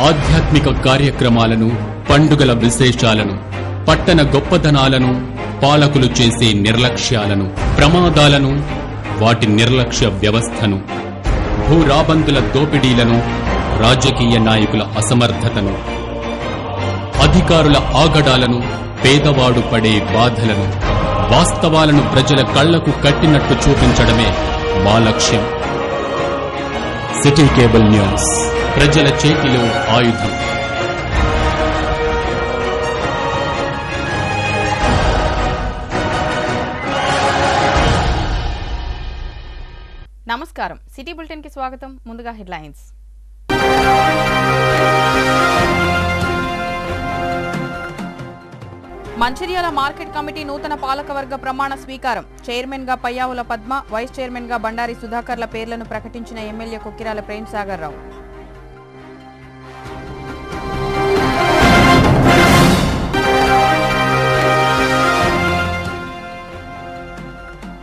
ఆధ్యాత్మిక కార్యక్రమాలను, పండుగల విశేషాలను, పట్టణ గొప్పదనాలను, పాలకులు చేసే నిర్లక్ష్యాలను, ప్రమాదాలను, వాటి నిర్లక్ష్య వ్యవస్థను, భూరాబందుల దోపిడీలను, రాజకీయ నాయకుల అసమర్థతను, అధికారుల ఆగడాలను, పేదవాడు పడే బాధలను, వాస్తవాలను ప్రజల కళ్లకు కట్టినట్టు చూపించడమే మా లక్ష్యం. సిటీ కేబుల్ న్యూస్, ప్రజల చేతిలో ఆయుధం. నమస్కారం, సిటీ బులెటిన్ కి స్వాగతం. ముందుగా హెడ్లైన్స్. మంచిర్యాల మార్కెట్ కమిటీ నూతన పాలకవర్గ ప్రమాణ స్వీకారం. చైర్మన్ గా పయ్యావుల పద్మ, వైస్ చైర్మన్ గా బండారి సుధాకర్ల పేర్లను ప్రకటించిన ఎమ్మెల్యే కొక్కిరాల ప్రేమ్సాగర్ రావు.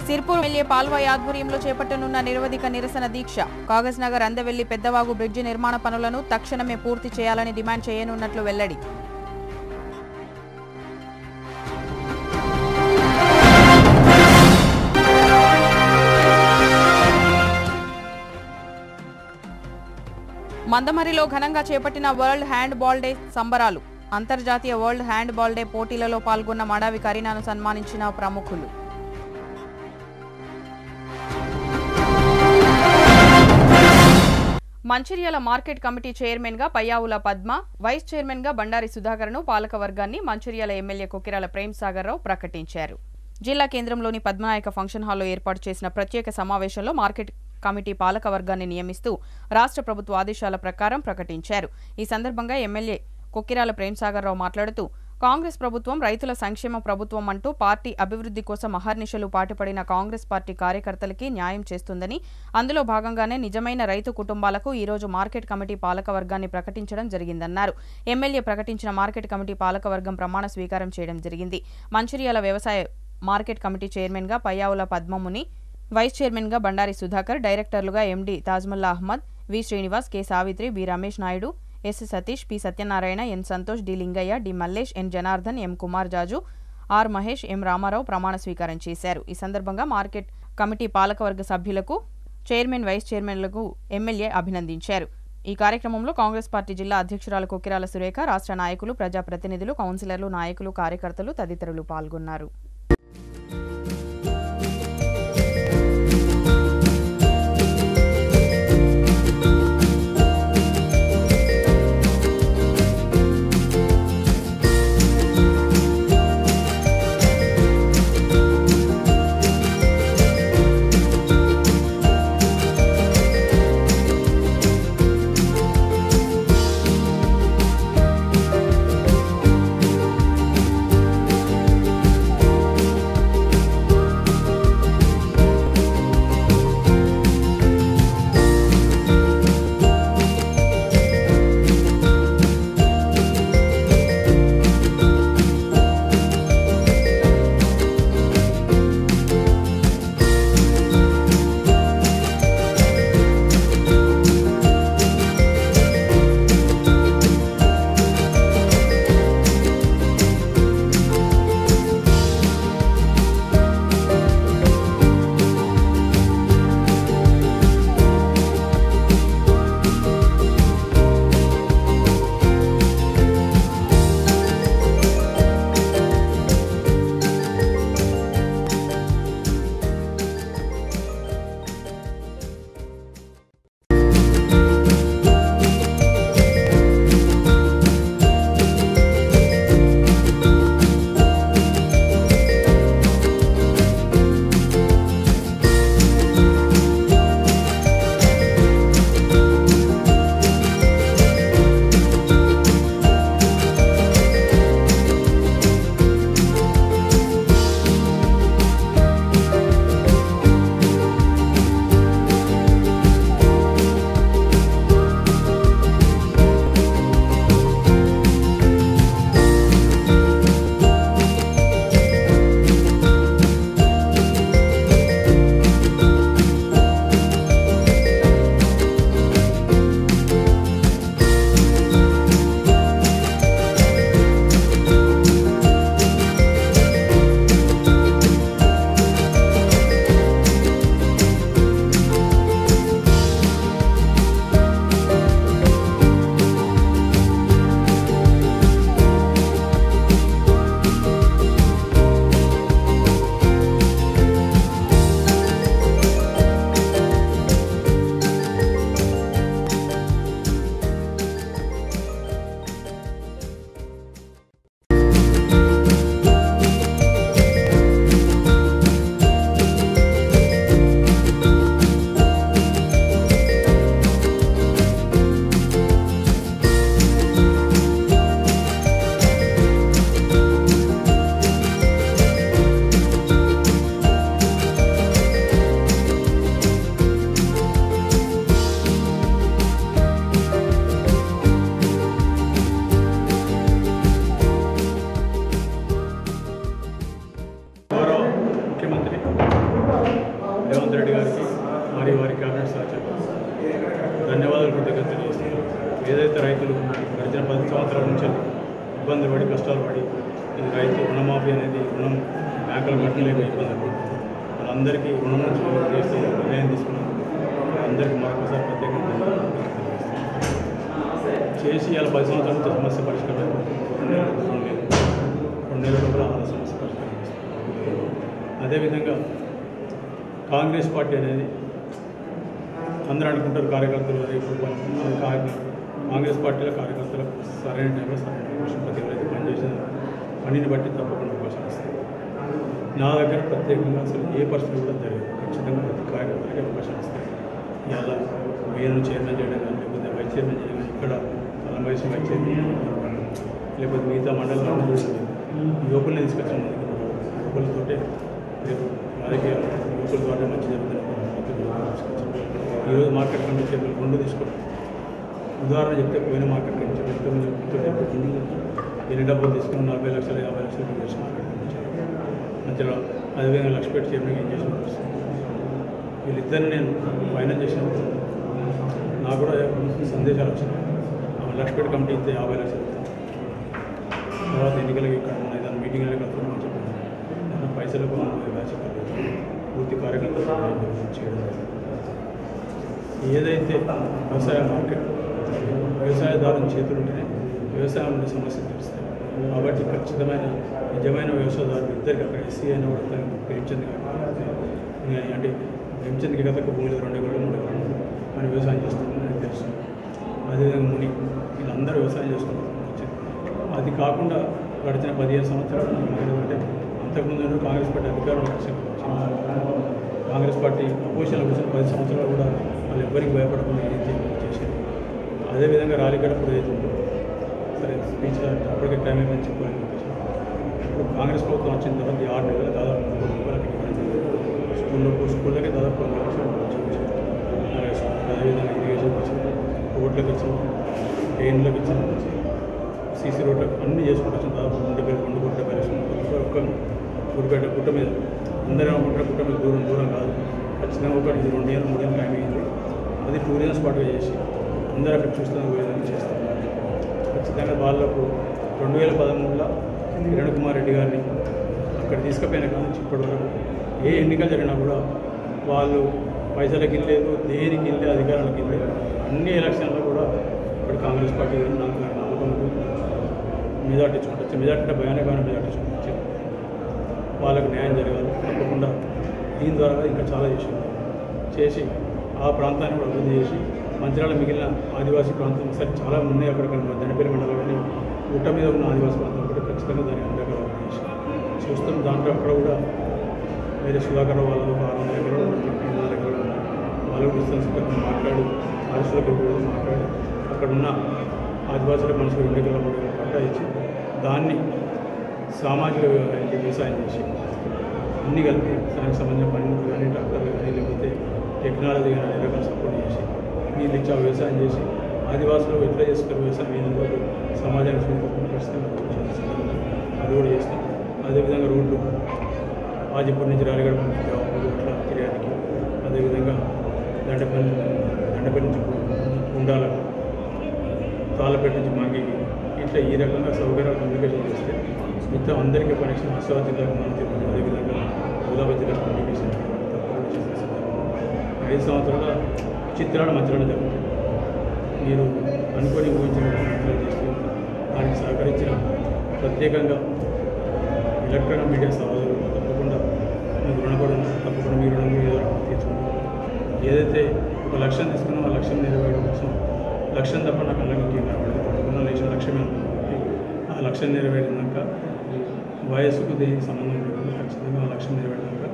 సిర్పూర్ ఎమ్మెల్యే పాల్వాయి ఆధ్వర్యంలో చేపట్టనున్న నిరవధిక నిరసన దీక్ష. కాగజ్ నగర్ అందవెల్లి పెద్దవాగు బ్రిడ్జి నిర్మాణ పనులను తక్షణమే పూర్తి చేయాలని డిమాండ్ చేయనున్నట్లు వెల్లడి. మందమరిలో ఘనంగా చేపట్టిన వరల్డ్ హ్యాండ్ బాల్ డే సంబరాలు. అంతర్జాతీయ వరల్డ్ హ్యాండ్ బాల్ డే పోటీలలో పాల్గొన్న మడావి కరీనాను సన్మానించిన ప్రముఖులు. మంచిర్యాల మార్కెట్ కమిటీ చైర్మన్ గా పయ్యావుల పద్మ, వైస్ చైర్మన్ గా బండారి సుధాకర్ను పాలకవర్గాన్ని మంచిర్యాల ఎమ్మెల్యే కొక్కిరాల ప్రేమ్సాగర్ రావు ప్రకటించారు. జిల్లా కేంద్రంలోని పద్మనాయక ఫంక్షన్ హాల్లో ఏర్పాటు చేసిన ప్రత్యేక సమావేశంలో మార్కెట్ కమిటీ పాలకవర్గాన్ని నియమిస్తూ రాష్ట్ర ప్రభుత్వ ఆదేశాల ప్రకారం ప్రకటించారు. ఈ సందర్భంగా ఎమ్మెల్యే కొక్కిరాల ప్రేమ్సాగర్ రావు మాట్లాడుతూ, కాంగ్రెస్ ప్రభుత్వం రైతుల సంక్షేమ ప్రభుత్వం అంటూ పార్టీ అభివృద్ధి కోసం అహర్నిశలు పాటుపడిన కాంగ్రెస్ పార్టీ కార్యకర్తలకి న్యాయం చేస్తుందని, అందులో భాగంగానే నిజమైన రైతు కుటుంబాలకు ఈరోజు మార్కెట్ కమిటీ పాలకవర్గాన్ని ప్రకటించడం జరిగిందన్నారు. ఎమ్మెల్యే ప్రకటించిన మార్కెట్ కమిటీ పాలకవర్గం ప్రమాణ స్వీకారం చేయడం జరిగింది. మంచిర్యాల వ్యవసాయ మార్కెట్ కమిటీ చైర్మన్ గా పయ్యావుల పద్మముని, వైస్ చైర్మన్ గా బండారి సుధాకర్, డైరెక్టర్లుగా MD Tajmulla Ahmed, V Srinivas, K Savitri, B Ramesh Naidu, S Satish, P Satyanarayana, N Santosh, D Lingaiah, D Mallesh, N Janardhan, M Kumar Jaju, R Mahesh, M Ramarao ప్రమాణ స్వీకారం చేశారు. ఈ సందర్భంగా మార్కెట్ కమిటీ పాలకవర్గ సభ్యులకు, చైర్మన్, వైస్ చైర్మన్లకు ఎమ్మెల్యే అభినందించారు. ఈ కార్యక్రమంలో కాంగ్రెస్ పార్టీ జిల్లా అధ్యక్షురాలు కొక్కిరాల సురేఖ, రాష్ట్ర నాయకులు, ప్రజాప్రతినిధులు, కౌన్సిలర్లు, నాయకులు, కార్యకర్తలు తదితరులు పాల్గొన్నారు. రెడ్డి గారికి మరియు వారి క్యాబినెట్ సహచరులకు ధన్యవాదాలు కృతజ్ఞతలు తెలియజేస్తున్నాను. ఏదైతే రైతులు గడిచిన 10 సంవత్సరాల నుంచి ఇబ్బందులు పడి కష్టాలు పడి ఈ రైతు రుణమాఫీ అనేది రుణం బ్యాంకుల కట్టలేక ఇబ్బంది పడుతుంది. వాళ్ళందరికీ రుణం నుంచి చేస్తే నిర్ణయం తీసుకున్నాం. అందరికీ మరొకసారి ప్రత్యేకంగా ధన్యవాదాలు చేసి ఇలా 10 సంవత్సరాల నుంచి సమస్య పరిష్కారం 2 నెలల కూడా ఆ సమస్య పరిష్కారం చేస్తాం. అదేవిధంగా కాంగ్రెస్ పార్టీ అనేది అందరూ అనుకుంటారు కార్యకర్తలు రేపు కాంగ్రెస్ పార్టీలో కార్యకర్తలకు సరైన టైంలో సరైన అవకాశం ప్రతి ఎవరైతే పనిచేసిన పనిని బట్టి తప్పకుండా అవకాశం ఇస్తారు. నా దగ్గర ప్రత్యేకంగా అసలు ఏ పరిస్థితి కూడా జరగదు. ఖచ్చితంగా ప్రతి కార్యకర్తలకి అవకాశం ఇస్తారు. ఇలా నేను చైర్మన్ చేయడం కానీ లేకపోతే వైస్ చైర్మన్ చేయడం కానీ ఇక్కడ వయసు వైస్ చైర్మన్ లేకపోతే మిగతా మండలాలను యువకుల్ని తీసుకొచ్చిన యువకులతోటే రేపు రాజకీయ యువకుల ద్వారా మంచి జరుగుతుంది. ఈరోజు మార్కెట్ కమిటీ చైర్మన్ 2 తీసుకుంటాం. ఉదాహరణ చెప్తే పోయిన మార్కెట్ కమిటీ చైర్మన్ ఎన్ని డబ్బులు తీసుకుని 40 లక్షలు 50 లక్షలు చేసి మార్కెట్ కమిటీ చైర్మన్ మధ్యలో అదేవిధంగా లక్షపేట చైర్మన్ ఏం చేసిన వీళ్ళిద్దరిని నేను ఫైనల్ చేసినప్పుడు నాకు కూడా సందేశాలు వచ్చినాయి. లక్షపేట కమిటీ ఇస్తే 50 లక్షలు ఇస్తాను. తర్వాత ఎన్నికలకి ఇక్కడ ఉన్నాయి దాని మీటింగ్లకి వెళ్తామని చెప్పాను. దాని పైసలకు చెప్పలేదు. పూర్తి కార్యకర్తలు చేయడం ఏదైతే వ్యవసాయ మార్కెట్ వ్యవసాయదారుని చేతులు ఉంటేనే వ్యవసాయం ఉండే సమస్యలు తెలుస్తాయి. కాబట్టి ఖచ్చితమైన నిజమైన వ్యవసాయదారులు ఇద్దరికి అక్కడ ఎస్సీ అయినా కూడా ప్రేమచంద్ అంటే ప్రేమచంద్కి గతకు భూమిలో 2 ఎకరాలు 3 ఎకరాలు అని వ్యవసాయం చేస్తామని నాకు తెలుసు. అదేవిధంగా ముని వీళ్ళందరూ వ్యవసాయం చేసుకుంటారు. అది కాకుండా గడిచిన 15 సంవత్సరాలు అంటే అంతకుముందు కాంగ్రెస్ పార్టీ అధికారంలో కాంగ్రెస్ పార్టీ అపోజిషన్లో వచ్చిన 10 సంవత్సరాలు కూడా వాళ్ళు ఎవ్వరికి భయపడకుండా ఏం చేశారు. అదేవిధంగా రాలిగడ కూడా ఏది ఉందో సరే స్పీచ్ అప్పటికే టైం ఏమని చెప్పాలని చెప్పేసి ఇప్పుడు కాంగ్రెస్ ప్రభుత్వం వచ్చిన తర్వాత 6 నెలలు దాదాపు 3 రూపాయలకి స్కూళ్ళకి దాదాపు 2 లక్షలు అదేవిధంగా ఇరిగేషన్ వచ్చింది, రోడ్లకు ఇచ్చాం, ట్రైన్లకు ఇచ్చాం, సీసీ రోడ్లకు అన్నీ చేసుకుంటూ వచ్చాం. దాదాపు 2 కోట్ల పరిశ్రమ ఒక్క గుడిపేట గుట్ట మీద అందరూ అనుకుంటారు గుట్ట మీద దూరం కాదు. ఖచ్చితంగా ఒకటి 2 ఏళ్ళు 3 ఏళ్ళు టైం అయింది. అది టూరిజం స్పాట్గా చేసి అందరూ అక్కడ చూస్తున్న విధంగా చేస్తాం. ఖచ్చితంగా వాళ్ళకు 2013లో కిరణ్ కుమార్ రెడ్డి గారిని అక్కడ తీసుకుపోయిన కానీ ఇప్పటివరకు ఏ ఎన్నికలు జరిగినా కూడా వాళ్ళు పైసలకి వెళ్ళలేదు, దేనికి వెళ్ళే అధికారాలకు వెళ్ళలేదు. అన్ని ఎలక్షన్లో కూడా ఇప్పుడు కాంగ్రెస్ పార్టీ నాకు నమ్మకం మెజార్టీ చూడవచ్చు. మెజార్టీ అంటే భయానకమైన మెజార్టీ చూడవచ్చు. వాళ్ళకు న్యాయం జరగాలి తప్పకుండా. దీని ద్వారా ఇంకా చాలా చేసి ఆ ప్రాంతాన్ని కూడా అభివృద్ధి చేసి మంచిర్యాల మిగిలిన ఆదివాసీ ప్రాంతం సరే చాలా ఉన్నాయి. అక్కడ దండపల్లి మండలం కానీ గుట్ట మీద ఉన్న ఆదివాసీ ప్రాంతం కూడా ఖచ్చితంగా దాన్ని అందరికీ అభివృద్ధి చేసి చూస్తాం. దాంట్లో అక్కడ కూడా వేరే సుధాకర్ వాళ్ళు 600 ఎకరాలు 400 ఎకరాలు వాళ్ళకు డిస్టెన్స్ మాట్లాడి ఆదివాసులకు మాట్లాడి అక్కడ ఉన్న ఆదివాసుల మనుషులు 2 ఎకరాల 3 ఎకరాలు పట్టా ఇచ్చి దాన్ని సామాజిక వ్యవసాయం చేసి అన్నీ కలిపి దానికి సంబంధించిన పనిముట్లు కానీ ట్రాక్టర్లు కానీ లేకపోతే టెక్నాలజీ కానీ అన్ని రకాల సపోర్ట్ చేసి వీళ్ళు ఇచ్చా వ్యవసాయం చేసి ఆదివాసులు ఎట్లా చేస్తారు వ్యవసాయం ఏదో సమాజానికి చూపించకుండా ఖచ్చితంగా అది కూడా చేస్తాం. అదేవిధంగా రోడ్లు ఆజిపూర్ నుంచి రాలిగడ అట్లా తిరగడానికి, అదేవిధంగా దండపల్లి నుంచి గుండాలకు, తాళ్ళపేట నుంచి మంగికి ఇట్లా ఈ రకంగా సౌకర్యాలు కమ్యూనికేషన్ చేస్తే మిగతా అందరికీ కనెక్షన్ హైదరాబాద్ జిల్లాకు మనం తిరుగుతుంది. అదేవిధంగా ఆదిలాబాద్ జిల్లాకు కమ్యూనికేషన్ తప్పకుండా చేసేస్తాం. 5 సంవత్సరాల చిత్రాలు మంచిగా జరుగుతుంది. మీరు అనుకొని ఊహించిన చేస్తే దానికి సహకరించిన ప్రత్యేకంగా ఎలక్ట్రానిక్ మీడియా సహోదరులు తప్పకుండా మీకు రుణపడి తప్పకుండా మీ రుణం ఏదో తీర్చుకుంటారు. ఏదైతే ఒక లక్ష్యం తీసుకున్నా ఆ లక్ష్యం నెరవేయడం కోసం లక్ష్యం తప్ప నాకు అలాగే ఇంకేం కనబడదు. తప్పకుండా లేచిన లక్ష్యమే ఉంటుంది. ఆ లక్ష్యం నెరవేరినాక వయస్సుకు దేనికి సంబంధం లేకుండా ఖచ్చితంగా ఆ లక్ష్యం నెరవేరినాక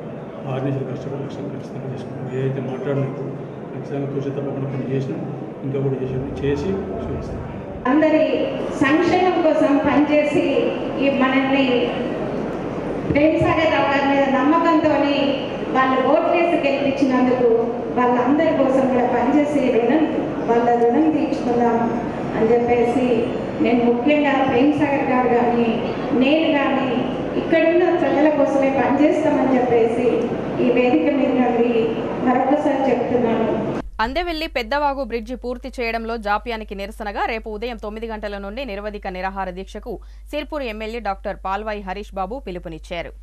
6 నెలలు కష్టపడి లక్ష్యం ఖచ్చితంగా చేసుకుంటాం. ఏదైతే మాట్లాడినప్పుడు ఖచ్చితంగా చూసి తప్పకుండా కొన్ని చేసినాం, ఇంకా కూడా చేసి చూపిస్తాం. అందరి సంక్షేమం కోసం పనిచేసి ఈ మనల్ని ప్రేమసాగర్ రావు గారి మీద నమ్మకంతో వాళ్ళు ఓట్లేసి గెలిపించినందుకు వాళ్ళందరి కోసం కూడా పనిచేసి వాళ్ళ రుణం తీర్చుకుందాం అని చెప్పేసి నేను ముఖ్యంగా ప్రేమసాగర్ గారు కానీ నేను కానీ ఇక్కడున్న ప్రజల కోసమే పనిచేస్తామని చెప్పేసి ఈ వేదిక మీద నుండి మరొకసారి చెప్తున్నాను. అందెవెల్లి పెద్దవాగు బ్రిడ్జి పూర్తి చేయడంలో జాప్యానికి నిరసనగా రేపు ఉదయం 9 గంటల నుండి నిరవధిక నిరాహార దీక్షకు సిర్పూర్ ఎమ్మెల్యే డాక్టర్ పాల్వాయి హరీష్ బాబు పిలుపునిచ్చారు.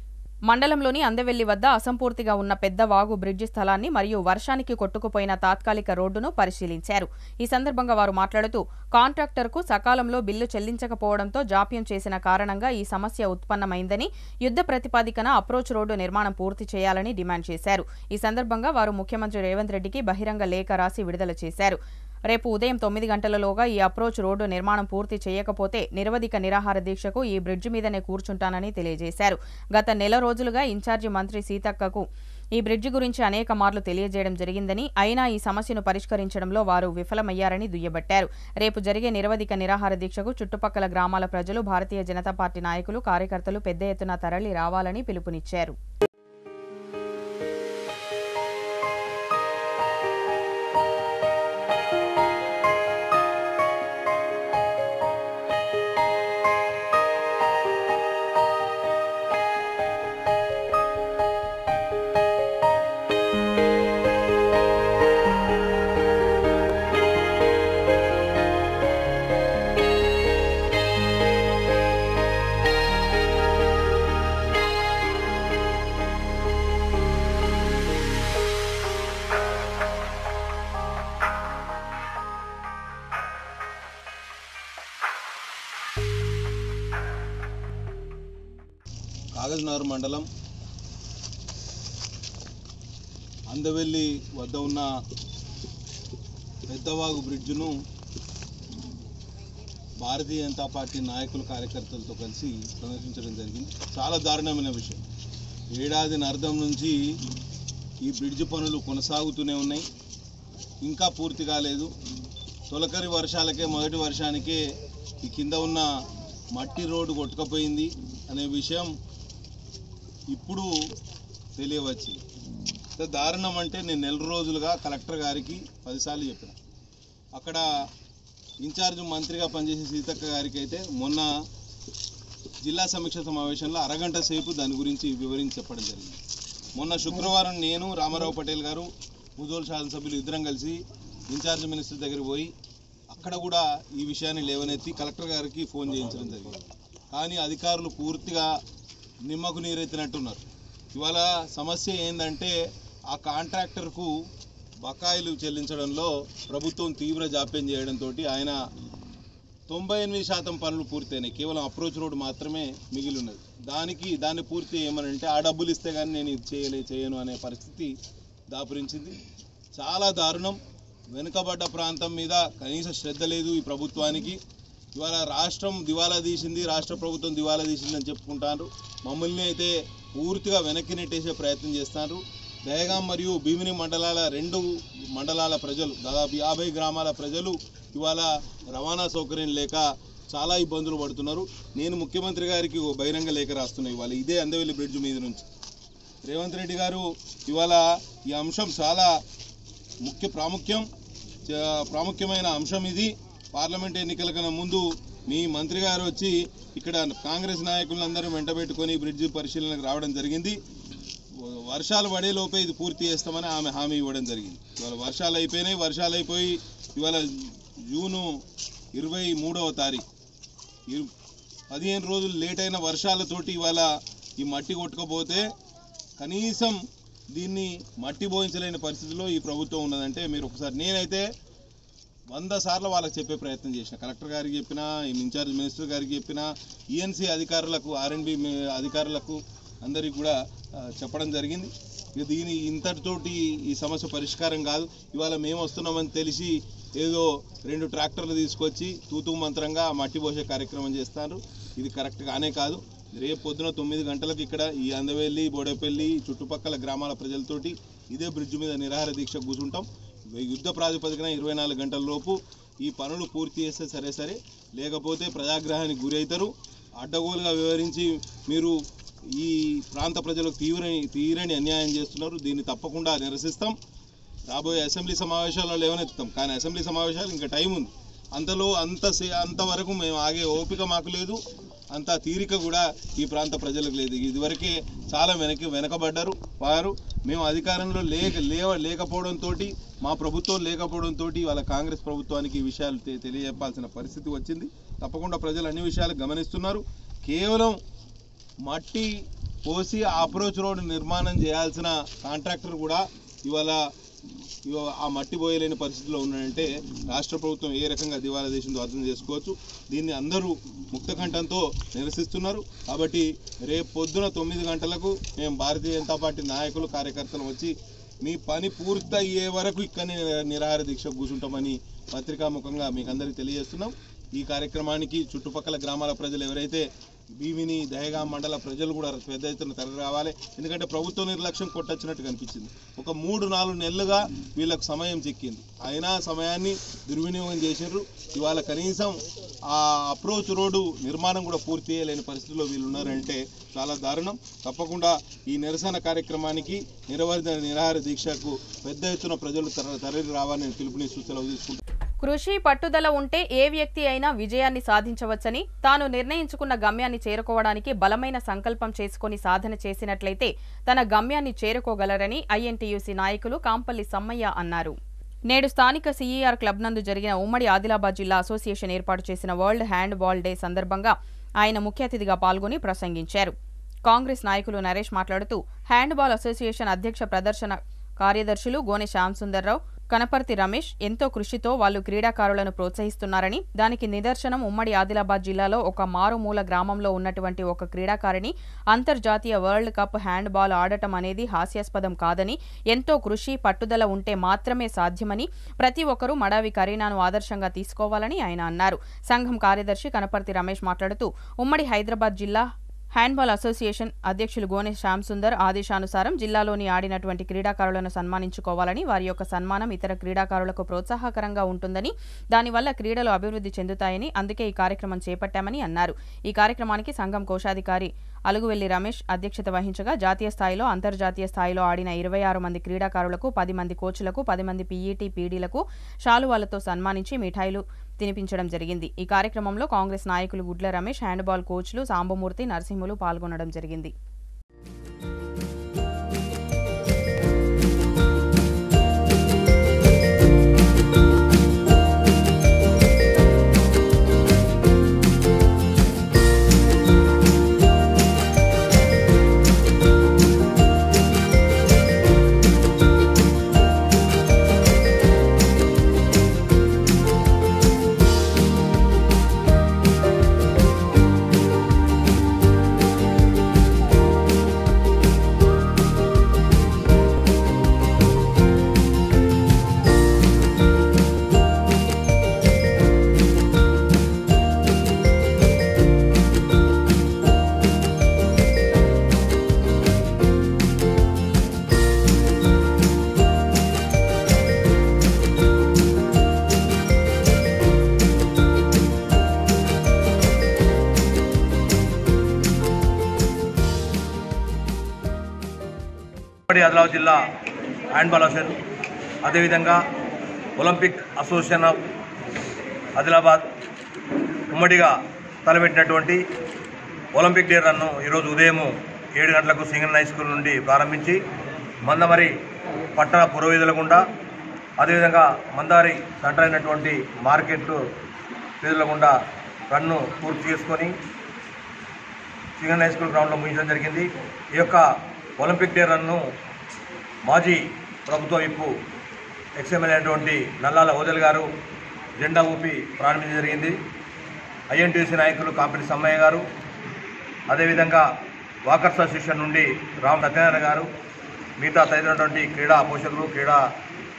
మండలంలోని అందెవెల్లి వద్ద అసంపూర్తిగా ఉన్న పెద్దవాగు బ్రిడ్జి స్థలాన్ని మరియు వర్షానికి కొట్టుకుపోయిన తాత్కాలిక రోడ్డును పరిశీలించారు. ఈ సందర్భంగా వారు మాట్లాడుతూ కాంట్రాక్టర్కు సకాలంలో బిల్లు చెల్లించకపోవడంతో జాప్యం చేసిన కారణంగా ఈ సమస్య ఉత్పన్నమైందని, యుద్ధ ప్రతిపాదికన అప్రోచ్ రోడ్డు నిర్మాణం పూర్తి చేయాలని డిమాండ్ చేశారు. ఈ సందర్భంగా వారు ముఖ్యమంత్రి రేవంత్ రెడ్డికి బహిరంగ లేఖ రాసి విడుదల చేశారు. రేపు ఉదయం 9 గంటలలోగా ఈ అప్రోచ్ రోడ్డు నిర్మాణం పూర్తి చేయకపోతే నిరవధిక నిరాహార దీక్షకు ఈ బ్రిడ్జి మీదనే కూర్చుంటానని తెలియజేశారు. గత నెల రోజులుగా ఇన్ఛార్జి మంత్రి సీతక్కకు ఈ బ్రిడ్జి గురించి అనేక మార్లు తెలియజేయడం జరిగిందని, అయినా ఈ సమస్యను పరిష్కరించడంలో వారు విఫలమయ్యారని దుయ్యబట్టారు. రేపు జరిగే నిరవధిక నిరాహార దీక్షకు చుట్టుపక్కల గ్రామాల ప్రజలు, భారతీయ జనతా పార్టీ నాయకులు, కార్యకర్తలు పెద్ద ఎత్తున తరలి రావాలని పిలుపునిచ్చారు. కాగజ్నగర్ మండలం అందెవెల్లి వద్ద ఉన్న పెద్దవాగు బ్రిడ్జ్ను భారతీయ జనతా పార్టీ నాయకులు, కార్యకర్తలతో కలిసి సందర్శించడం జరిగింది. చాలా దారుణమైన విషయం. ఏడాదిని అర్థం నుంచి ఈ బ్రిడ్జ్ పనులు కొనసాగుతూనే ఉన్నాయి, ఇంకా పూర్తి కాలేదు. తొలకరి వర్షాలకే, మొదటి వర్షానికే ఈ కింద ఉన్న మట్టి రోడ్డు కొట్టుకపోయింది అనే విషయం ఇప్పుడు తెలియవచ్చింది. దారుణం అంటే నేను నెల రోజులుగా కలెక్టర్ గారికి 10 సార్లు చెప్పిన. అక్కడ ఇన్ఛార్జ్ మంత్రిగా పనిచేసే సీతక్క గారికి అయితే మొన్న జిల్లా సమీక్ష సమావేశంలో అరగంట సేపు దాని గురించి వివరించి చెప్పడం జరిగింది. మొన్న శుక్రవారం నేను, రామారావు పటేల్ గారు, ముదోల్ శాసనసభ్యులు ఇద్దరం కలిసి ఇన్ఛార్జ్ మినిస్టర్ దగ్గరికి పోయి అక్కడ కూడా ఈ విషయాన్ని లేవనెత్తి కలెక్టర్ గారికి ఫోన్ చేయించడం జరిగింది. కానీ అధికారులు పూర్తిగా నిమ్మకు నీరెత్తినట్టున్నారు. ఇవాళ సమస్య ఏంటంటే ఆ కాంట్రాక్టర్కు బకాయిలు చెల్లించడంలో ప్రభుత్వం తీవ్ర జాప్యం చేయడంతో ఆయన 98% పనులు పూర్తయినాయి. కేవలం అప్రోచ్ రోడ్ మాత్రమే మిగిలి ఉన్నది. దాన్ని పూర్తి చేయమనంటే ఆ డబ్బులు ఇస్తే కానీ నేను ఇది చేయను అనే పరిస్థితి దాపురించింది. చాలా దారుణం. వెనుకబడ్డ ప్రాంతం మీద కనీస శ్రద్ధ లేదు ఈ ప్రభుత్వానికి. ఇవాళ రాష్ట్రం దివాలా తీసింది, రాష్ట్ర ప్రభుత్వం దివాలా తీసిందని చెప్పుకుంటారు. మమ్మల్ని అయితే పూర్తిగా వెనక్కి నెట్టేసే ప్రయత్నం చేస్తున్నారు. దహగాం మరియు భీమిని మండలాల 2 మండలాల ప్రజలు, దాదాపు 50 గ్రామాల ప్రజలు ఇవాళ రవాణా సౌకర్యం లేక చాలా ఇబ్బందులు పడుతున్నారు. నేను ముఖ్యమంత్రి గారికి బహిరంగ లేఖ రాస్తున్నాను ఇవాళ ఇదే అందెవెల్లి బ్రిడ్జ్ మీద నుంచి. రేవంత్ రెడ్డి గారు ఇవాళ ఈ అంశం చాలా ప్రాముఖ్యమైన అంశం ఇది. పార్లమెంట్ ఎన్నికల కన్నా ముందు మీ మంత్రి గారు వచ్చి ఇక్కడ కాంగ్రెస్ నాయకులందరూ వెంటబెట్టుకొని బ్రిడ్జి పరిశీలనకు రావడం జరిగింది. వర్షాలు పడే లోపే ఇది పూర్తి చేస్తామని ఆమె హామీ ఇవ్వడం జరిగింది. ఇవాళ వర్షాలు అయిపోయినాయి. వర్షాలు అయిపోయి ఇవాళ జూను 23వ తారీఖు 15 రోజులు లేట్ అయిన వర్షాలతోటి ఇవాళ ఈ మట్టి కొట్టుకపోతే కనీసం దీన్ని మట్టి పోయించలేని పరిస్థితిలో ఈ ప్రభుత్వం ఉన్నదంటే మీరు ఒకసారి, నేనైతే 100 సార్లు వాళ్ళకి చెప్పే ప్రయత్నం చేసిన. కలెక్టర్ గారికి చెప్పినా, ఇన్ఛార్జ్ మినిస్టర్ గారికి చెప్పినా, ఈఎన్సీ అధికారులకు, ఆర్ఎండ్బి అధికారులకు అందరికీ కూడా చెప్పడం జరిగింది. దీని ఇంతటితోటి ఈ సమస్య పరిష్కారం కాదు. ఇవాళ మేము వస్తున్నామని తెలిసి ఏదో 2 ట్రాక్టర్లు తీసుకొచ్చి తూతూ మంత్రంగా మట్టి పోసే కార్యక్రమం చేస్తారు. ఇది కరెక్ట్ కానే కాదు. రేపు పొద్దున 9 గంటలకు ఇక్కడ ఈ అందెవెల్లి, బోడేపల్లి చుట్టుపక్కల గ్రామాల ప్రజలతోటి ఇదే బ్రిడ్జ్ మీద నిరాహార దీక్ష కూర్చుంటాం. యుద్ధ ప్రాతిపదికన 24 గంటల లోపు ఈ పనులు పూర్తి చేస్తే సరే, లేకపోతే ప్రజాగ్రహానికి గురవుతారు. అడ్డగోలుగా వివరించి మీరు ఈ ప్రాంత ప్రజలకు తీరని అన్యాయం చేస్తున్నారు. దీన్ని తప్పకుండా నిరసిస్తాం. రాబోయే అసెంబ్లీ సమావేశాల్లో లేవనెత్తాం. కానీ అసెంబ్లీ సమావేశాలు ఇంకా టైం ఉంది. అంతవరకు మేము ఆగే ఓపిక మాకు లేదు. అంత తీరిక కూడా ఈ ప్రాంత ప్రజలకు లేదు. ఇదివరకే చాలా వెనకబడ్డారు వారు. మేము అధికారంలో లేకపోవడంతో, మా ప్రభుత్వం లేకపోవడంతో వాళ్ళ కాంగ్రెస్ ప్రభుత్వానికి ఈ విషయాలు తెలియజెప్పాల్సిన పరిస్థితి వచ్చింది. తప్పకుండా ప్రజలు అన్ని విషయాలు గమనిస్తున్నారు. కేవలం మట్టి పోసి అప్రోచ్ రోడ్ నిర్మాణం చేయాల్సిన కాంట్రాక్టర్ కూడా ఇవాళ ఆ మట్టి పోయలేని పరిస్థితిలో ఉన్నాడంటే రాష్ట్ర ప్రభుత్వం ఏ రకంగా దివాలా దేశంతో అర్థం చేసుకోవచ్చు. దీన్ని అందరూ ముక్తకంఠంతో నిరసిస్తున్నారు. కాబట్టి రేపు పొద్దున 9 గంటలకు మేము భారతీయ జనతా పార్టీ నాయకులు కార్యకర్తలు వచ్చి మీ పని పూర్తయ్యే వరకు ఇక్కడనే నిరాహార దీక్ష కూర్చుంటామని పత్రికాముఖంగా మీకు అందరికీ తెలియజేస్తున్నాం. ఈ కార్యక్రమానికి చుట్టుపక్కల గ్రామాల ప్రజలు ఎవరైతే భీమిని దహేగాం మండల ప్రజలు కూడా పెద్ద ఎత్తున తరలి రావాలి. ఎందుకంటే ప్రభుత్వ నిర్లక్ష్యం కొట్టొచ్చినట్టు కనిపించింది. ఒక 3-4 నెలలుగా వీళ్ళకు సమయం చిక్కింది, అయినా సమయాన్ని దుర్వినియోగం చేశారు. ఇవాళ కనీసం ఆ అప్రోచ్ రోడ్డు నిర్మాణం కూడా పూర్తి చేయలేని పరిస్థితిలో వీళ్ళు ఉన్నారంటే చాలా దారుణం. తప్పకుండా ఈ నిరసన కార్యక్రమానికి నిరాహార దీక్షకు పెద్ద ఎత్తున ప్రజలు తరలి రావాలని పిలుపునిస్తూ సెలవు తీసుకుంటారు. కృషి పట్టుదల ఉంటే ఏ వ్యక్తి అయినా విజయాన్ని సాధించవచ్చని, తాను నిర్ణయించుకున్న గమ్యాన్ని చేరుకోవడానికి బలమైన సంకల్పం చేసుకుని సాధన చేసినట్లయితే తన గమ్యాన్ని చేరుకోగలరని ఐఎన్టీయూసీ నాయకులు కాంపల్లి సమ్మయ్య అన్నారు. నేడు స్థానిక సీఈఆర్ క్లబ్ నందు జరిగిన ఉమ్మడి ఆదిలాబాద్ జిల్లా అసోసియేషన్ ఏర్పాటు చేసిన వరల్డ్ హ్యాండ్ బాల్ డే సందర్భంగా ఆయన ముఖ్య అతిథిగా పాల్గొని ప్రసంగించారు. కాంగ్రెస్ నాయకులు నరేష్ మాట్లాడుతూ హ్యాండ్ బాల్ అసోసియేషన్ అధ్యక్ష ప్రదర్శన కార్యదర్శులు గోనె శ్యామ్ సుందర్రావు, కనపర్తి రమేష్ ఎంతో కృషితో వాళ్లు క్రీడాకారులను ప్రోత్సహిస్తున్నారని, దానికి నిదర్శనం ఉమ్మడి ఆదిలాబాద్ జిల్లాలో ఒక మారుమూల గ్రామంలో ఉన్నటువంటి ఒక క్రీడాకారిణి అంతర్జాతీయ వరల్డ్ కప్ హ్యాండ్ బాల్ ఆడటం అనేది హాస్యాస్పదం కాదని, ఎంతో కృషి పట్టుదల ఉంటే మాత్రమే సాధ్యమని, ప్రతి ఒక్కరూ మడావి కరీనాను ఆదర్శంగా తీసుకోవాలని ఆయన అన్నారు. సంఘం కార్యదర్శి కనపర్తి రమేష్ మాట్లాడుతూ ఉమ్మడి హైదరాబాద్ జిల్లా హ్యాండ్బాల్ అసోసియేషన్ అధ్యక్షులు గోనె శ్యామ్ సుందర్ ఆదేశానుసారం జిల్లాలోని ఆడినటువంటి క్రీడాకారులను సన్మానించుకోవాలని, వారి యొక్క సన్మానం ఇతర క్రీడాకారులకు ప్రోత్సాహకరంగా ఉంటుందని, దానివల్ల క్రీడలు అభివృద్ధి చెందుతాయని, అందుకే ఈ కార్యక్రమం చేపట్టామని అన్నారు. ఈ కార్యక్రమానికి సంఘం కోశాధికారి అలుగువెల్లి రమేష్ అధ్యక్షత వహించగా జాతీయ స్థాయిలో, అంతర్జాతీయ స్థాయిలో ఆడిన 26 మంది క్రీడాకారులకు, 10 మంది కోచ్లకు, 10 మంది పీఈటీ పీడీలకు శాలువాలతో సన్మానించి మిఠాయిలు తినిపించడం జరిగింది. ఈ కార్యక్రమంలో కాంగ్రెస్ నాయకులు గుడ్ల రమేష్, హ్యాండ్బాల్ కోచ్లు సాంబమూర్తి, నరసింహులు పాల్గొనడం జరిగింది. ఆదిలాబాద్ జిల్లా హ్యాండ్బాల్ అసోసియేషన్, అదేవిధంగా ఒలింపిక్ అసోసియేషన్ ఆఫ్ ఆదిలాబాద్ ఉమ్మడిగా తలపెట్టినటువంటి ఒలింపిక్ డే రన్ను ఈరోజు ఉదయం 7 గంటలకు సింగన్ హై స్కూల్ నుండి ప్రారంభించి మందమరి పట్టణ పురోవీధుల గుండా, అదేవిధంగా మందారి సెంటర్ అయినటువంటి మార్కెట్ వీధుల గుండా రన్ను పూర్తి చేసుకొని సింగన్ హై స్కూల్ గ్రౌండ్లో ముగించడం జరిగింది. ఈ యొక్క ఒలింపిక్ డే రన్ను మాజీ ప్రభుత్వ విప్పు ఎక్స్ఎమ్మెల్యే అయినటువంటి నల్లాల ఓదెల్ గారు జెండా ఊపి ప్రారంభించడం జరిగింది. ఐఎన్టీయూసీ నాయకులు కాంపల్లి సమ్మయ్య గారు, అదేవిధంగా వాకర్స్ అసోసియేషన్ నుండి రామ్ సత్యనారాయణ గారు, మిగతా తదితరటువంటి క్రీడా పోషకులు,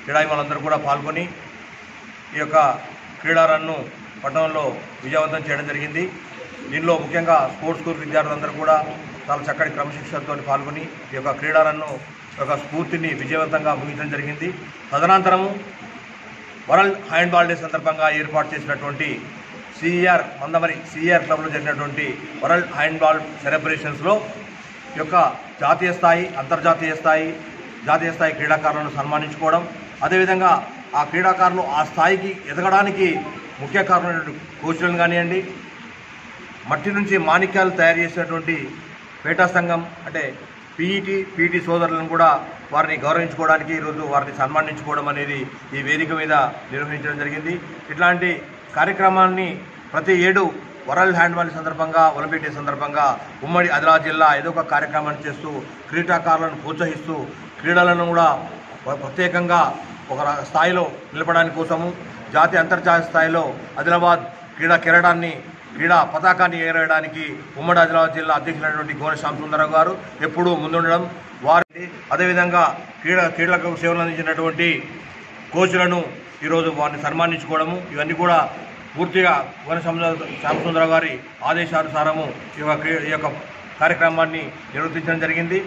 క్రీడాభిమానులందరూ కూడా పాల్గొని ఈ యొక్క క్రీడా రన్ను పట్టణంలో విజయవంతం చేయడం జరిగింది. దీనిలో ముఖ్యంగా స్పోర్ట్స్ స్కూల్ విద్యార్థులందరూ కూడా చాలా చక్కటి క్రమశిక్షణతో పాల్గొని ఈ యొక్క క్రీడా రన్ను యొక్క స్ఫూర్తిని విజయవంతంగా ముగించడం జరిగింది. తదనంతరము వరల్డ్ హ్యాండ్బాల్ డే సందర్భంగా ఏర్పాటు చేసినటువంటి సీఈఆర్ మందమరి సీఈఆర్ క్లబ్లో జరిగినటువంటి వరల్డ్ హ్యాండ్బాల్ సెలబ్రేషన్స్లో ఈ యొక్క జాతీయ స్థాయి, అంతర్జాతీయ స్థాయి, జాతీయ స్థాయి క్రీడాకారులను సన్మానించుకోవడం, అదేవిధంగా ఆ క్రీడాకారులు ఆ స్థాయికి ఎదగడానికి ముఖ్య కారణమైనటువంటి కోచ్లను కానివ్వండి, మట్టి నుంచి మాణిక్యాలు తయారు చేసినటువంటి పేటా సంఘం అంటే పీఈటీ సోదరులను కూడా వారిని గౌరవించుకోవడానికి ఈరోజు వారిని సన్మానించుకోవడం అనేది ఈ వేదిక మీద నిర్వహించడం జరిగింది. ఇట్లాంటి కార్యక్రమాన్ని ప్రతి ఏడు వరల్డ్ హ్యాండ్బాల్ సందర్భంగా, ఒలింపిక్ డే సందర్భంగా ఉమ్మడి ఆదిలాబాద్ జిల్లా ఏదో ఒక కార్యక్రమాన్ని చేస్తూ క్రీడాకారులను ప్రోత్సహిస్తూ క్రీడలను కూడా ప్రత్యేకంగా ఒక స్థాయిలో నిలపడానికి కోసము జాతీయ అంతర్జాతీయ స్థాయిలో ఆదిలాబాద్ క్రీడా పతాకాన్ని ఎగరవేయడానికి ఉమ్మడి ఆదిలాబాద్ జిల్లా అధ్యక్షులైనటువంటి గోనె శ్యామసుందరరావు గారు ఎప్పుడూ ముందుండడం, వారి అదేవిధంగా క్రీడలకు సేవలు అందించినటువంటి కోచ్లను ఈరోజు వారిని సన్మానించుకోవడము, ఇవన్నీ కూడా పూర్తిగా గోనె శ్యామసుందరరావు గారి ఆదేశానుసారము ఈ యొక్క కార్యక్రమాన్ని నిర్వర్తించడం జరిగింది.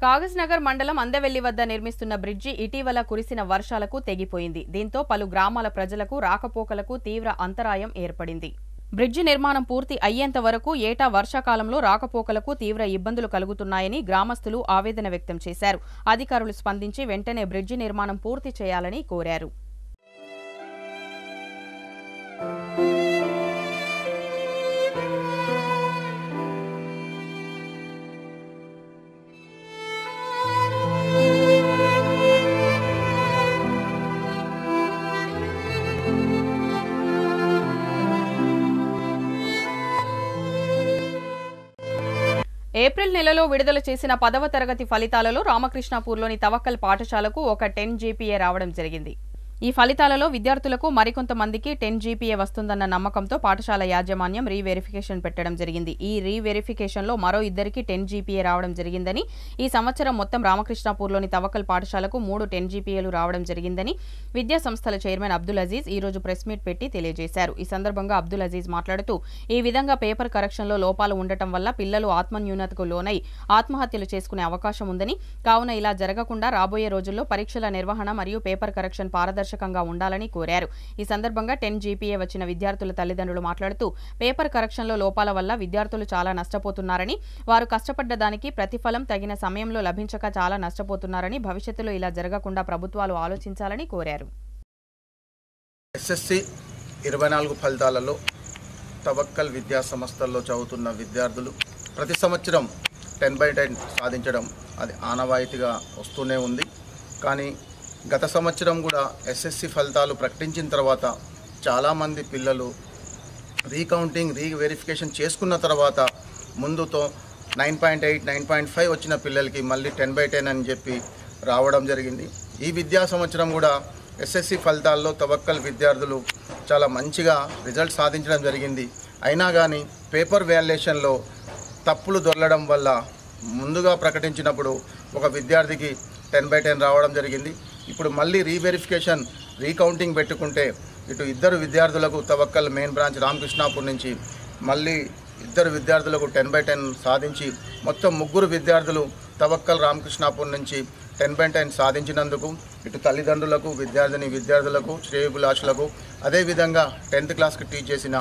కాగజ్నగర్ మండలం అందవెల్లి వద్ద నిర్మిస్తున్న బ్రిడ్జి ఇటీవల కురిసిన వర్షాలకు తెగిపోయింది. దీంతో పలు గ్రామాల ప్రజలకు రాకపోకలకు తీవ్ర అంతరాయం ఏర్పడింది. బ్రిడ్జి నిర్మాణం పూర్తి అయ్యేంత వరకు ఏటా వర్షాకాలంలో రాకపోకలకు తీవ్ర ఇబ్బందులు కలుగుతున్నాయని గ్రామస్తులు ఆవేదన వ్యక్తం చేశారు. అధికారులు స్పందించి వెంటనే బ్రిడ్జి నిర్మాణం పూర్తి చేయాలని కోరారు. ఏప్రిల్ నెలలో విడుదల చేసిన 10వ తరగతి ఫలితాలలో రామకృష్ణాపూర్లోని తవక్కల్ పాఠశాలకు ఒక 10 GPA రావడం జరిగింది. ఈ ఫలితాలలో విద్యార్థులకు మరికొంతమందికి 10 GPA వస్తుందన్న నమ్మకంతో పాఠశాల యాజమాన్యం రీవెరిఫికేషన్ పెట్టడం జరిగింది. ఈ రీవెరిఫికేషన్లో మరో ఇద్దరికి 10 GPA రావడం జరిగిందని, ఈ సంవత్సరం మొత్తం రామకృష్ణాపూర్లోని తవక్కల్ పాఠశాలకు 3 10 GPAలు రావడం జరిగిందని విద్యా సంస్థల చైర్మన్ అబ్దుల్ అజీజ్ ఈ రోజు ప్రెస్ మీట్ పెట్టి తెలియజేశారు. ఈ సందర్భంగా అబ్దుల్ అజీజ్ మాట్లాడుతూ, ఈ విధంగా పేపర్ కరెక్షన్లో లోపాలు ఉండటం వల్ల పిల్లలు ఆత్మన్యూనతకు లోనై ఆత్మహత్యలు చేసుకునే అవకాశం ఉందని, కావున ఇలా జరగకుండా రాబోయే రోజుల్లో పరీక్షల నిర్వహణ మరియు పేపర్ కరెక్షన్ పారదర్శకంగా ఉండాలని కోరారు. ఈ సందర్భంగా 10 GPA వచ్చిన విద్యార్థుల తల్లిదండ్రులు మాట్లాడుతూ, పేపర్ కరెక్షన్లో లోపాల వల్ల విద్యార్థులు చాలా నష్టపోతున్నారని, వారు కష్టపడ్డ దానికి ప్రతిఫలం తగిన సమయంలో లభించక చాలా నష్టపోతున్నారని, భవిష్యత్తులో ఇలా జరగకుండా ప్రభుత్వాలు ఆలోచించాలని కోరారు. SSC 24 ఫలితాలలో తవక్కల్ విద్యా సంస్థల్లో చదువుతున్న విద్యార్థులు ప్రతి సంవత్సరం 10/10 సాధించడం అది ఆనవాయితీగా వస్తూనే ఉంది. కానీ గత సంవత్సరం కూడా SSC ఫలితాలు ప్రకటించిన తర్వాత చాలామంది పిల్లలు రీవెరిఫికేషన్ చేసుకున్న తర్వాత ముందుతో 9.8, 9.5 వచ్చిన పిల్లలకి మళ్ళీ 10/10 అని చెప్పి రావడం జరిగింది. ఈ విద్యా సంవత్సరం కూడా SSC ఫలితాల్లో తవక్కల్ విద్యార్థులు చాలా మంచిగా రిజల్ట్ సాధించడం జరిగింది. అయినా కానీ పేపర్ వాల్యుయేషన్లో తప్పులు దొరలడం వల్ల ముందుగా ప్రకటించినప్పుడు ఒక విద్యార్థికి 10/10 రావడం జరిగింది. ఇప్పుడు మళ్ళీ రీవెరిఫికేషన్ రీకౌంటింగ్ పెట్టుకుంటే ఇటు ఇద్దరు విద్యార్థులకు తవక్కల్ మెయిన్ బ్రాంచ్ రామకృష్ణాపూర్ నుంచి మళ్ళీ ఇద్దరు విద్యార్థులకు 10/10 సాధించి మొత్తం 3 విద్యార్థులు తవక్కల్ రామకృష్ణాపూర్ నుంచి 10/10 సాధించినందుకు ఇటు తల్లిదండ్రులకు, విద్యార్థులకు, శ్రేయోభిలాషులకు, అదేవిధంగా 10th క్లాస్కి టీచ్ చేసిన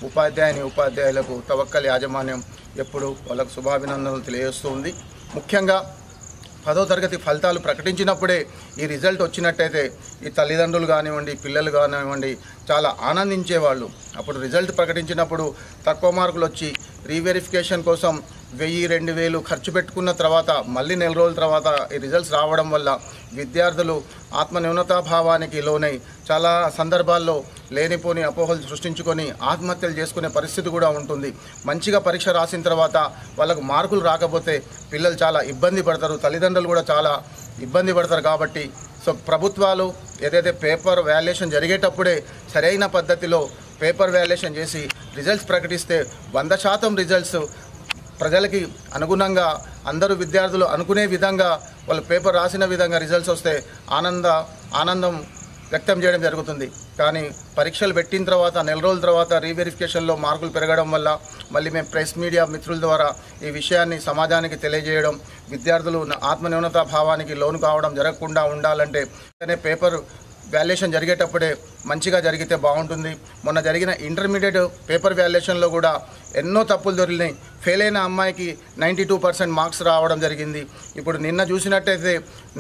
ఉపాధ్యాయులకు తవక్కల్ యాజమాన్యం ఎప్పుడు వాళ్ళకు శుభాభినందనలు తెలియజేస్తూ ఉంది. ముఖ్యంగా 10వ తరగతి ఫలితాలు ప్రకటించినప్పుడే ఈ రిజల్ట్ వచ్చినట్టయితే ఈ తల్లిదండ్రులు కానివ్వండి, పిల్లలు కానివ్వండి చాలా ఆనందించేవాళ్ళు. అప్పుడు రిజల్ట్ ప్రకటించినప్పుడు తక్కువ మార్కులు వచ్చి రీవెరిఫికేషన్ కోసం 1000-2000 ఖర్చు పెట్టుకున్న తర్వాత మళ్ళీ నెల రోజుల తర్వాత ఈ రిజల్ట్స్ రావడం వల్ల విద్యార్థులు ఆత్మన్యూనతాభావానికి లోనై చాలా సందర్భాల్లో లేనిపోని అపోహలు సృష్టించుకొని ఆత్మహత్యలు చేసుకునే పరిస్థితి కూడా ఉంటుంది. మంచిగా పరీక్ష రాసిన తర్వాత వాళ్ళకు మార్కులు రాకపోతే పిల్లలు చాలా ఇబ్బంది పడతారు, తల్లిదండ్రులు కూడా చాలా ఇబ్బంది పడతారు. కాబట్టి ప్రభుత్వాలు ఏదైతే పేపర్ వాల్యుయేషన్ జరిగేటప్పుడే సరైన పద్ధతిలో పేపర్ వాల్యుయేషన్ చేసి రిజల్ట్స్ ప్రకటిస్తే 100% రిజల్ట్స్ ప్రజలకి అనుగుణంగా అందరూ విద్యార్థులు అనుకునే విధంగా వాళ్ళు పేపర్ రాసిన విధంగా రిజల్ట్స్ వస్తే ఆనందం వ్యక్తం చేయడం జరుగుతుంది. కానీ పరీక్షలు పెట్టిన తర్వాత నెల రోజుల తర్వాత రీవెరిఫికేషన్లో మార్కులు పెరగడం వల్ల మళ్ళీ మేము ప్రెస్ మీడియా మిత్రుల ద్వారా ఈ విషయాన్ని సమాజానికి తెలియజేయడం, విద్యార్థులు ఆత్మన్యూనతా భావానికి లోను కావడం జరగకుండా ఉండాలంటే పేపర్ వాల్యుయేషన్ జరిగేటప్పుడే మంచిగా జరిగితే బాగుంటుంది. మొన్న జరిగిన ఇంటర్మీడియట్ పేపర్ వాల్యుయేషన్లో కూడా ఎన్నో తప్పులు దొరికినాయి. ఫెయిల్ అయిన అమ్మాయికి 92% మార్క్స్ రావడం జరిగింది. ఇప్పుడు నిన్న చూసినట్టయితే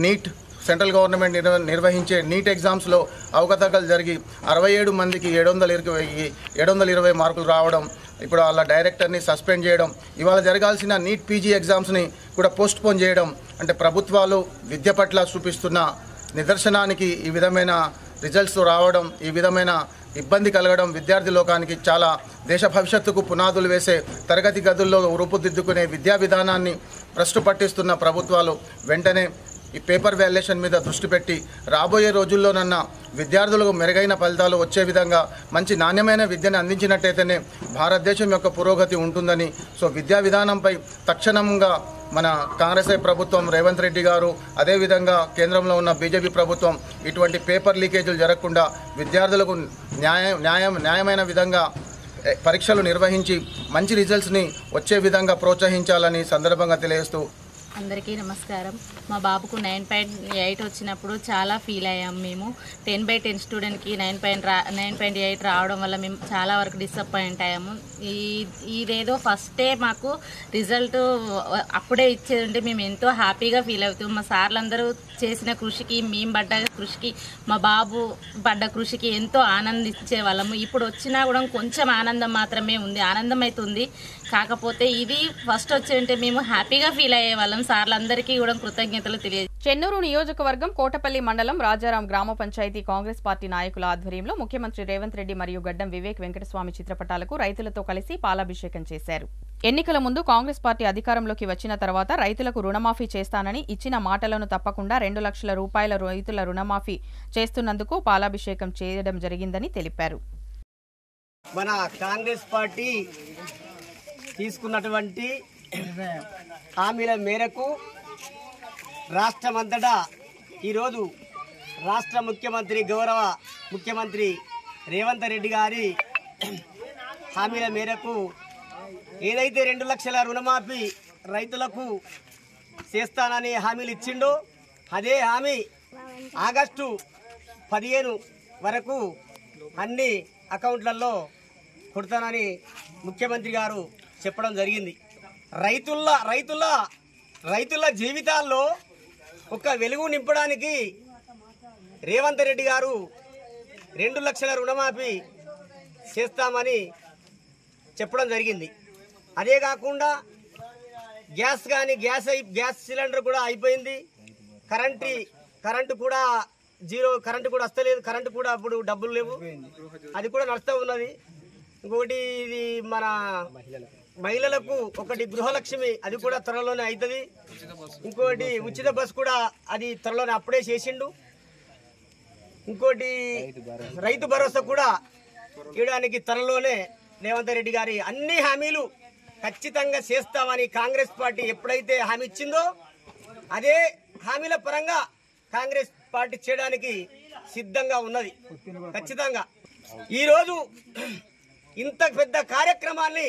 నీట్ సెంట్రల్ గవర్నమెంట్ నిర్వహించే నీట్ ఎగ్జామ్స్లో అవకతవకలు జరిగి 67 మందికి 720 మార్కులు రావడం ఇప్పుడు వాళ్ళ డైరెక్టర్ని సస్పెండ్ చేయడం, ఇవాళ జరగాల్సిన నీట్ పీజీ ఎగ్జామ్స్ని కూడా పోస్ట్పోన్ చేయడం అంటే ప్రభుత్వాలు విద్య పట్ల చూపిస్తున్న నిదర్శనానికి ఈ విధమైన రిజల్ట్స్ రావడం, ఈ విధమైన ఇబ్బంది కలగడం విద్యార్థి లోకానికి చాలా దేశ భవిష్యత్తుకు పునాదులు వేసే తరగతి గదుల్లో రూపుదిద్దుకునే విద్యా విధానాన్ని భ్రష్టు పట్టిస్తున్న ప్రభుత్వాలు వెంటనే ఈ పేపర్ వాల్యుయేషన్ మీద దృష్టి పెట్టి రాబోయే రోజుల్లోనన్నా విద్యార్థులకు మెరుగైన ఫలితాలు వచ్చే విధంగా మంచి నాణ్యమైన విద్యను అందించినట్టయితేనే భారతదేశం యొక్క పురోగతి ఉంటుందని, సో విద్యా విధానంపై తక్షణంగా మన కాంగ్రెస్ ప్రభుత్వం రేవంత్ రెడ్డి గారు, అదేవిధంగా కేంద్రంలో ఉన్న బీజేపీ ప్రభుత్వం ఇటువంటి పేపర్ లీకేజీలు జరగకుండా విద్యార్థులకు న్యాయమైన విధంగా పరీక్షలు నిర్వహించి మంచి రిజల్ట్స్ని వచ్చే విధంగా ప్రోత్సహించాలని సందర్భంగా తెలియజేస్తూ అందరికీ నమస్కారం. మా బాబుకు 9.8 వచ్చినప్పుడు చాలా ఫీల్ అయ్యాము. మేము 10/10 స్టూడెంట్కి 9.8 రావడం వల్ల మేము చాలా వరకు డిసప్పాయింట్ అయ్యాము. ఇదేదో ఫస్టే మాకు రిజల్ట్ అప్పుడే ఇచ్చేది ఉంటే మేము ఎంతో హ్యాపీగా ఫీల్ అవుతాం. మా సార్లందరూ చేసిన కృషికి, మేము పడ్డ కృషికి, మా బాబు పడ్డ కృషికి ఎంతో ఆనందించే వాళ్ళము. ఇప్పుడు వచ్చినా కూడా కొంచెం ఆనందం మాత్రమే ఉంది, ఆనందం అవుతుంది. కాకపోతే ఇది ఫస్ట్ వచ్చేంటే మేము హ్యాపీగా ఫీల్ అయ్యే వాళ్ళం. సార్లందరికీ కూడా కృతజ్ఞతలు తెలియజేస్తాం. చెన్నూరు నియోజకవర్గం కోటపల్లి మండలం రాజారాం గ్రామ పంచాయతీ కాంగ్రెస్ పార్టీ నాయకుల ఆధ్వర్యంలో ముఖ్యమంత్రి రేవంత్ రెడ్డి మరియు గడ్డం వివేక్ వెంకటస్వామి చిత్రపటాలకు రైతులతో కలిసి పాలాభిషేకం చేశారు. ఎన్నికల ముందు కాంగ్రెస్ పార్టీ అధికారంలోకి వచ్చిన తర్వాత రైతులకు రుణమాఫీ చేస్తానని ఇచ్చిన మాటలను తప్పకుండా 2 లక్షల రూపాయల రైతుల రుణమాఫీ చేస్తున్నందుకు పాలాభిషేకం చేయడం జరిగిందని తెలిపారు. మన కాంగ్రెస్ పార్టీ తీసుకున్నటువంటి హామీల మేరకు రాష్ట్రమంతటా ఈరోజు రాష్ట్ర ముఖ్యమంత్రి గౌరవ ముఖ్యమంత్రి రేవంత్ రెడ్డి గారి హామీల మేరకు ఏదైతే 2 లక్షల రుణమాఫీ రైతులకు చేస్తానని హామీలు ఇచ్చిండో అదే హామీ ఆగస్టు 15 వరకు అన్ని అకౌంట్లలో కొడతానని ముఖ్యమంత్రి గారు చెప్పడం జరిగింది. రైతుల జీవితాల్లో ఒక వెలుగు నింపడానికి రేవంత్ రెడ్డి గారు 2 లక్షల రుణమాఫీ చేస్తామని చెప్పడం జరిగింది. అదే కాకుండా గ్యాస్ సిలిండర్ కూడా అయిపోయింది. కరెంటు కూడా జీరో, కరెంటు కూడా వస్తలేదు. కరెంటు కూడా అప్పుడు డబ్బులు లేవు, అది కూడా నడుస్తూ ఉన్నది. ఇంకొకటి ఇది మన మహిళలకు ఒకటి గృహలక్ష్మి, అది కూడా త్వరలోనే అవుతుంది. ఇంకోటి ఉచిత బస్ కూడా అది త్వరలోనే అప్పుడే చేసిండు. ఇంకోటి రైతు భరోసా కూడా ఇవ్వడానికి త్వరలోనే రేవంత్ రెడ్డి గారి అన్ని హామీలు ఖచ్చితంగా చేస్తామని కాంగ్రెస్ పార్టీ ఎప్పుడైతే హామీ ఇచ్చిందో అదే హామీల పరంగా కాంగ్రెస్ పార్టీ చేయడానికి సిద్ధంగా ఉన్నది. ఖచ్చితంగా ఈరోజు ఇంత పెద్ద కార్యక్రమాన్ని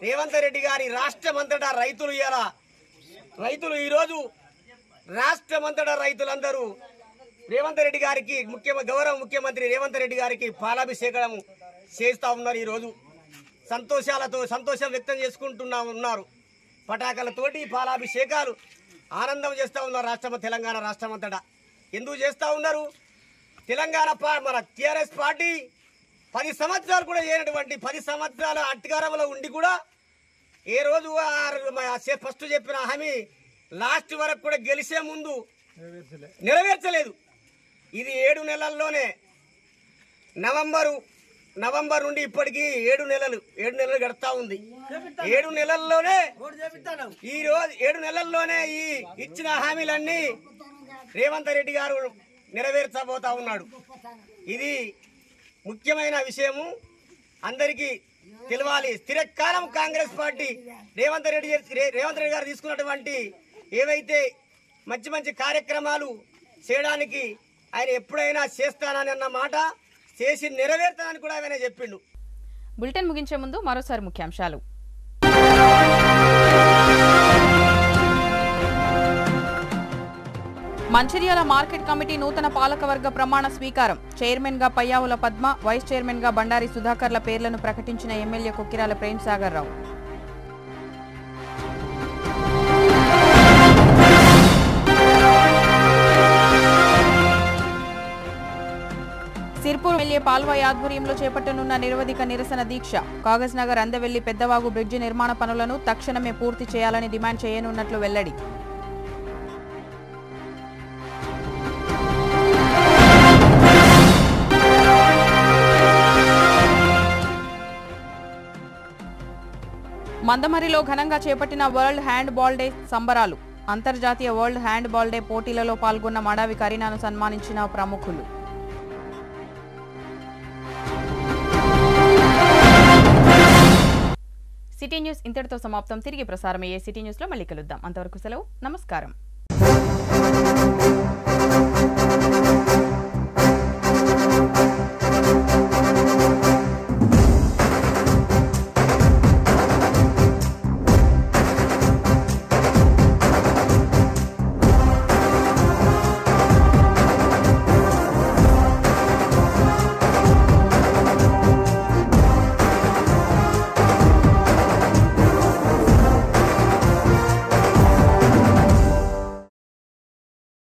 రేవంత్ రెడ్డి గారి రాష్ట్రమంతటా రైతులు ఈరోజు రాష్ట్రమంతటా రైతులందరూ రేవంత్ రెడ్డి గారికి గౌరవ ముఖ్యమంత్రి రేవంత్ రెడ్డి గారికి పాలాభిషేకం చేస్తూ ఉన్నారు. ఈరోజు సంతోషం వ్యక్తం ఉన్నారు. పటాకలతోటి పాలాభిషేకాలు ఆనందం చేస్తూ ఉన్నారు తెలంగాణ రాష్ట్రమంతటా. ఎందుకు చేస్తూ ఉన్నారు? తెలంగాణ మన టీఆర్ఎస్ పార్టీ 10 సంవత్సరాలు కూడా చేయనటువంటి 10 సంవత్సరాల అధికారంలో ఉండి కూడా ఏ రోజు ఫస్ట్ చెప్పిన హామీ లాస్ట్ వరకు కూడా గెలిచే ముందు నెరవేర్చలేదు. ఇది 7 నెలల్లోనే నవంబర్ నుండి ఇప్పటికీ 7 నెలలు గడుస్తూ ఉంది. 7 నెలల్లోనే ఈరోజు 7 నెలల్లోనే ఈ ఇచ్చిన హామీలన్నీ రేవంత్ రెడ్డి గారు నెరవేర్చబోతా ఉన్నాడు. ఇది ముఖ్యమైన విషయము, అందరికీ తెలవాలి. స్థిరకాలం కాంగ్రెస్ పార్టీ రేవంత్ రెడ్డి గారు తీసుకున్నటువంటి ఏవైతే మంచి కార్యక్రమాలు చేయడానికి ఆయన ఎప్పుడైనా చేస్తానని అన్న మాట చేసి నెరవేర్తానని కూడా ఆయన చెప్పిండు. బులెటిన్ ముగించే ముందు మరోసారి ముఖ్యాంశాలు. మంచిర్యాల మార్కెట్ కమిటీ నూతన పాలకవర్గ ప్రమాణ స్వీకారం. చైర్మన్ గా పయ్యావుల పద్మ, వైస్ చైర్మన్ గా బండారి సుధాకర్ల పేర్లను ప్రకటించిన ఎమ్మెల్యే కొక్కిరాల ప్రేమ్సాగర్ రావు. సిర్పూర్ ఎమ్మెల్యే పాల్వాయి ఆధ్వర్యంలో చేపట్టనున్న నిరవధిక నిరసన దీక్ష. కాగజ్ నగర్ అందవెల్లి పెద్దవాగు బ్రిడ్జి నిర్మాణ పనులను తక్షణమే పూర్తి చేయాలని డిమాండ్ చేయనున్నట్లు వెల్లడి. మందమరిలో ఘనంగా చేపట్టిన వరల్డ్ హ్యాండ్ బాల్ డే సంబరాలు. అంతర్జాతీయ వరల్డ్ హ్యాండ్ బాల్ డే పోటీలలో పాల్గొన్న మడావి కరీనాను సన్మానించిన ప్రముఖులు. సిటీ న్యూస్ ఇంతటితో సమాప్తం. తిరిగి ప్రసారమయ్యే సిటీ న్యూస్లో మళ్ళీ కలుద్దాం. అంతవరకు సెలవు. నమస్కారం.